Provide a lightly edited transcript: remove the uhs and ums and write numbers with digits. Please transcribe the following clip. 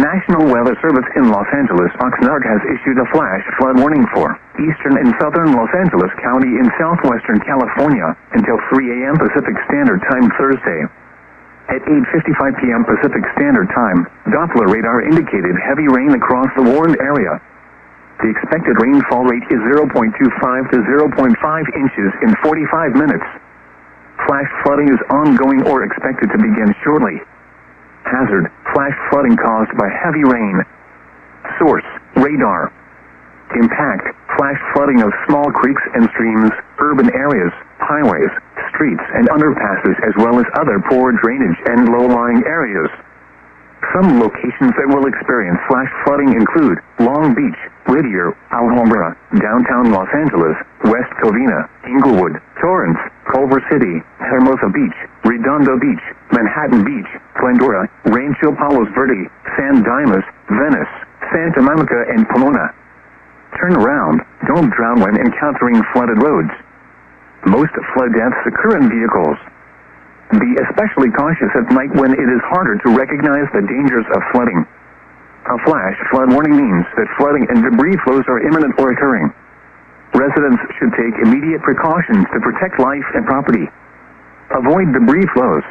National Weather Service in Los Angeles, Oxnard, has issued a flash flood warning for eastern and southern Los Angeles County in southwestern California until 3 a.m. Pacific Standard Time Thursday. At 8:55 p.m. Pacific Standard Time, Doppler radar indicated heavy rain across the warned area. The expected rainfall rate is 0.25 to 0.5 inches in 45 minutes. Flash flooding is ongoing or expected to begin shortly. Hazard: flash flooding caused by heavy rain. Source: radar. Impact: flash flooding of small creeks and streams, urban areas, highways, streets and underpasses, as well as other poor drainage and low-lying areas. Some locations that will experience flash flooding include Long Beach, Whittier, Alhambra, downtown Los Angeles, West Covina, Inglewood, Torrance, Culver City, Hermosa Beach, Redondo Beach, Manhattan Beach, Glendora, Rancho Palos Verdes, San Dimas, Venice, Santa Monica and Pomona. Turn around, don't drown when encountering flooded roads. Most flood deaths occur in vehicles. Be especially cautious at night when it is harder to recognize the dangers of flooding. A flash flood warning means that flooding and debris flows are imminent or occurring. Residents should take immediate precautions to protect life and property. Avoid debris flows.